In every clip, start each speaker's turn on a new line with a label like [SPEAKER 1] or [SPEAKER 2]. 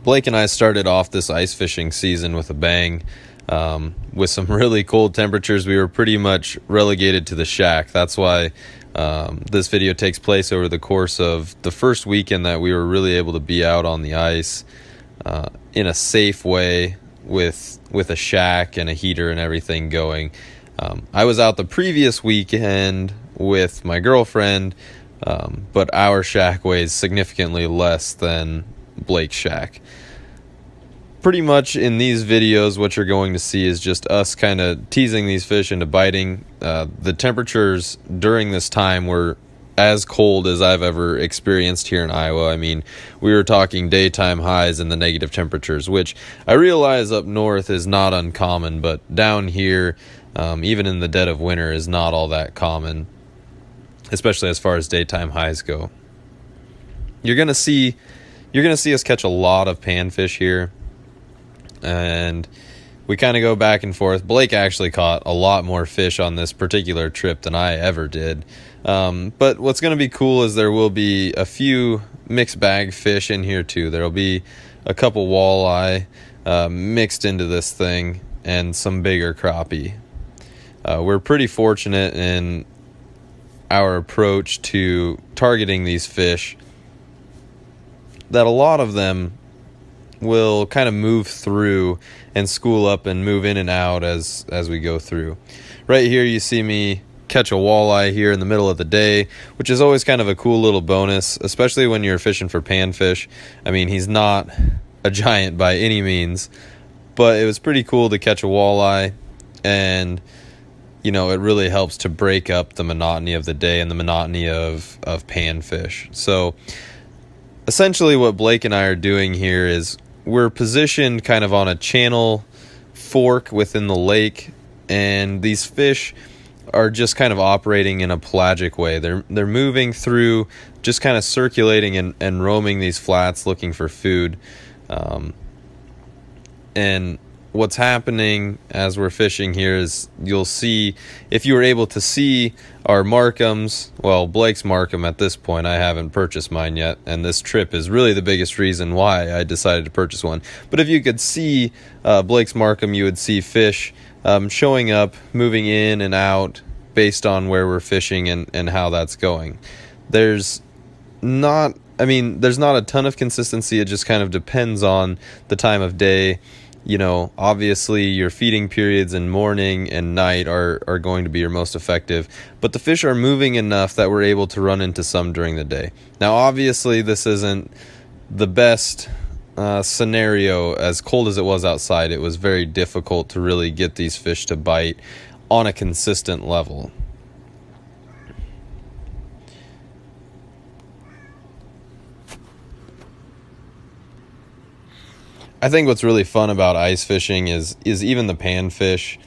[SPEAKER 1] Blake and I started off this ice fishing season with a bang. With some really cold temperatures, we were pretty much relegated to the shack. That's why this video takes place over the course of the first weekend that we were really able to be out on the ice in a safe way with a shack and a heater and everything going. I was out the previous weekend with my girlfriend, but our shack weighs significantly less than Blake's shack. Pretty much in these videos, what you're going to see is just us kind of teasing these fish into biting. The temperatures during this time were as cold as I've ever experienced here in Iowa. I mean, we were talking daytime highs in the negative temperatures, which I realize up north is not uncommon, but down here, even in the dead of winter, is not all that common, especially as far as daytime highs go. You're gonna see us catch a lot of panfish here, and we kind of go back and forth. Blake actually caught a lot more fish on this particular trip than I ever did. But what's going to be cool is there will be a few mixed bag fish in here too. There'll be a couple walleye mixed into this thing and some bigger crappie. We're pretty fortunate in our approach to targeting these fish that a lot of them will kind of move through and school up and move in and out as we go through. Right here you see me catch a walleye here in the middle of the day, which is always kind of a cool little bonus, especially when you're fishing for panfish. I mean, he's not a giant by any means, but it was pretty cool to catch a walleye, and you know, it really helps to break up the monotony of the day and the monotony of panfish. So essentially what Blake and I are doing here is we're positioned kind of on a channel fork within the lake, and these fish are just kind of operating in a pelagic way. They're moving through, just kind of circulating and roaming these flats looking for food. And what's happening as we're fishing here is you'll see, if you were able to see our Markhams, well, Blake's Markham at this point, I haven't purchased mine yet, and this trip is really the biggest reason why I decided to purchase one. But if you could see Blake's Markham, you would see fish showing up, moving in and out based on where we're fishing and how that's going. There's not a ton of consistency. It just kind of depends on the time of day. You know, obviously your feeding periods in morning and night are going to be your most effective, but the fish are moving enough that we're able to run into some during the day. Now, obviously this isn't the best scenario. As cold as it was outside, it was very difficult to really get these fish to bite on a consistent level. I think what's really fun about ice fishing is even the panfish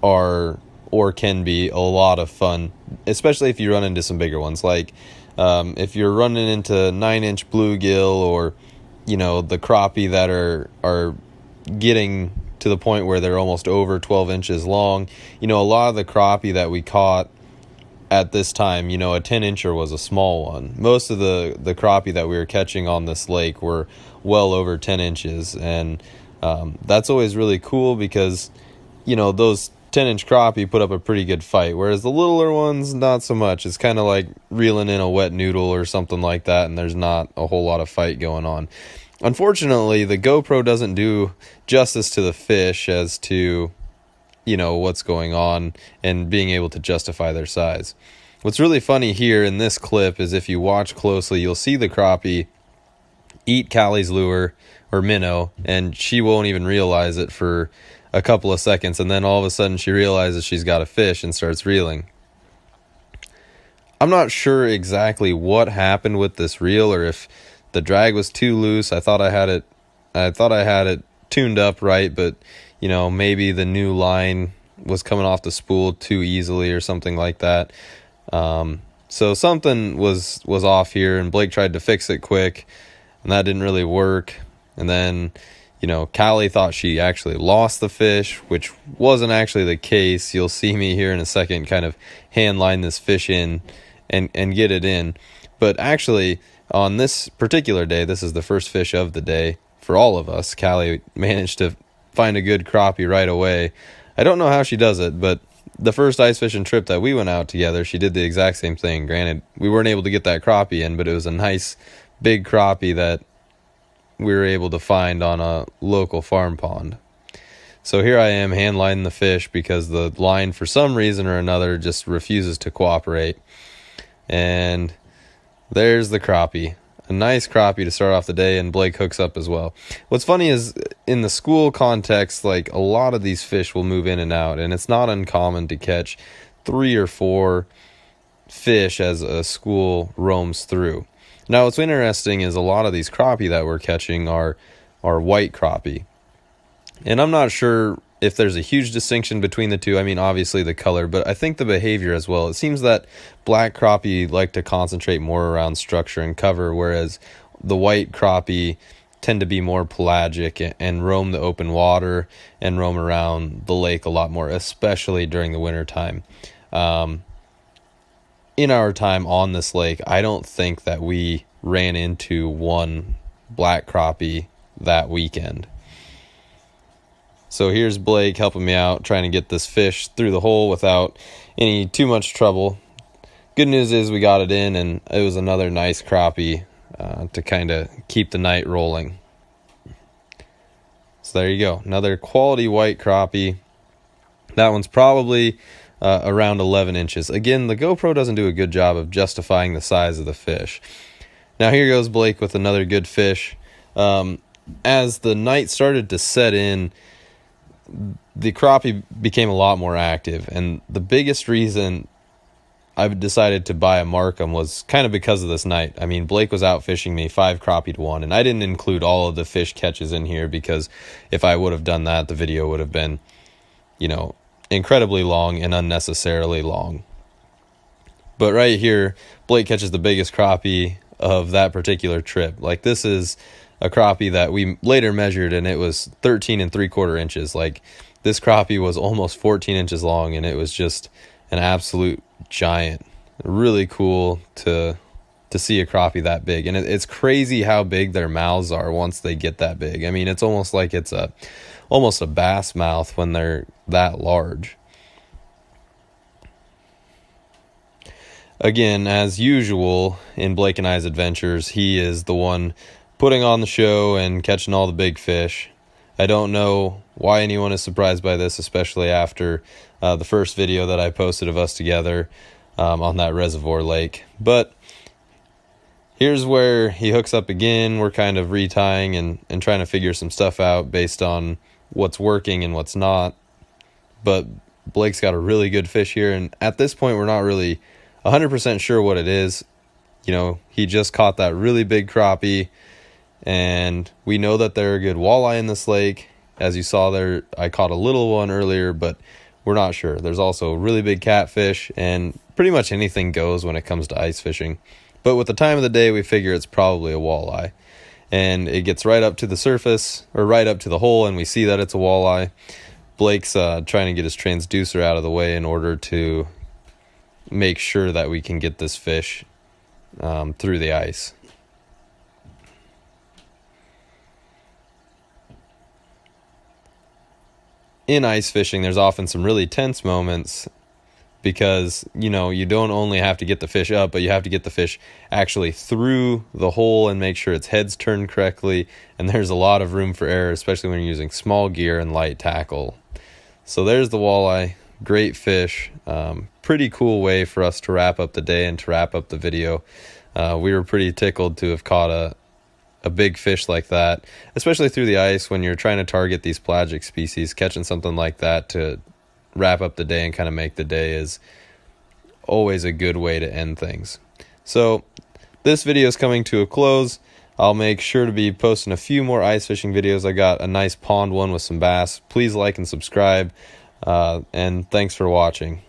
[SPEAKER 1] are or can be a lot of fun, especially if you run into some bigger ones. Like if you're running into 9-inch bluegill, or you know, the crappie that are getting to the point where they're almost over 12 inches long. You know, a lot of the crappie that we caught at this time, you know, a 10-incher was a small one. Most of the crappie that we were catching on this lake were well over 10 inches, and that's always really cool because, you know, those 10-inch crappie put up a pretty good fight, whereas the littler ones, not so much. It's kind of like reeling in a wet noodle or something like that, and there's not a whole lot of fight going on. Unfortunately, the GoPro doesn't do justice to the fish as to, you know, what's going on and being able to justify their size. What's really funny here in this clip is if you watch closely, you'll see the crappie eat Callie's lure or minnow, and she won't even realize it for a couple of seconds, and then all of a sudden she realizes she's got a fish and starts reeling. I'm not sure exactly what happened with this reel, or if the drag was too loose. I thought I had it tuned up right, but you know, maybe the new line was coming off the spool too easily or something like that. So something was off here, and Blake tried to fix it quick, and that didn't really work. And then, you know, Callie thought she actually lost the fish, which wasn't actually the case. You'll see me here in a second kind of hand line this fish in and get it in. But actually, on this particular day, this is the first fish of the day, for all of us. Callie managed to find a good crappie right away. I don't know how she does it, but the first ice fishing trip that we went out together, she did the exact same thing. Granted, we weren't able to get that crappie in, but it was a nice big crappie that we were able to find on a local farm pond. So here I am hand lining the fish because the line, for some reason or another, just refuses to cooperate. And there's the crappie. A nice crappie to start off the day, and Blake hooks up as well. What's funny is, in the school context, like, a lot of these fish will move in and out, and it's not uncommon to catch 3 or 4 fish as a school roams through. Now, what's interesting is a lot of these crappie that we're catching are white crappie. And I'm not sure if there's a huge distinction between the two. I mean, obviously the color, but I think the behavior as well. It seems that black crappie like to concentrate more around structure and cover, whereas the white crappie tend to be more pelagic and roam the open water and roam around the lake a lot more, especially during the winter time. In our time on this lake, I don't think that we ran into one black crappie that weekend. So here's Blake helping me out, trying to get this fish through the hole without any too much trouble. Good news is we got it in, and it was another nice crappie to kind of keep the night rolling. So there you go, another quality white crappie. That one's probably around 11 inches. Again, the GoPro doesn't do a good job of justifying the size of the fish. Now here goes Blake with another good fish. As the night started to set in, the crappie became a lot more active, and the biggest reason I decided to buy a Markham was kind of because of this night. I mean, Blake was out fishing me 5 crappie to 1, and I didn't include all of the fish catches in here because if I would have done that, the video would have been, incredibly long and unnecessarily long. But right here, Blake catches the biggest crappie of that particular trip. Like, this is a crappie that we later measured, and it was 13 3/4 inches. Like, this crappie was almost 14 inches long, and it was just an absolute giant. Really cool to see a crappie that big, and it's crazy how big their mouths are once they get that big. I mean, it's almost like it's almost a bass mouth when they're that large. Again, as usual in Blake and I's adventures, he is the one putting on the show and catching all the big fish. I don't know why anyone is surprised by this, especially after the first video that I posted of us together on that reservoir lake. But here's where he hooks up again. We're kind of retying and trying to figure some stuff out based on what's working and what's not. But Blake's got a really good fish here, and at this point we're not really 100% sure what it is. He just caught that really big crappie, and we know that there are good walleye in this lake. As you saw there, I caught a little one earlier, but we're not sure. There's also really big catfish, and pretty much anything goes when it comes to ice fishing. But with the time of the day, we figure it's probably a walleye. And it gets right up to the surface, or right up to the hole, and we see that it's a walleye. Blake's trying to get his transducer out of the way in order to make sure that we can get this fish through the ice. In ice fishing, there's often some really tense moments because, you don't only have to get the fish up, but you have to get the fish actually through the hole and make sure its head's turned correctly. And there's a lot of room for error, especially when you're using small gear and light tackle. So there's the walleye. Great fish. Pretty cool way for us to wrap up the day and to wrap up the video. We were pretty tickled to have caught a big fish like that, especially through the ice when you're trying to target these pelagic species. Catching something like that to wrap up the day and kind of make the day is always a good way to end things. So this video is coming to a close. I'll make sure to be posting a few more ice fishing videos. I got a nice pond one with some bass. Please like and subscribe, and thanks for watching.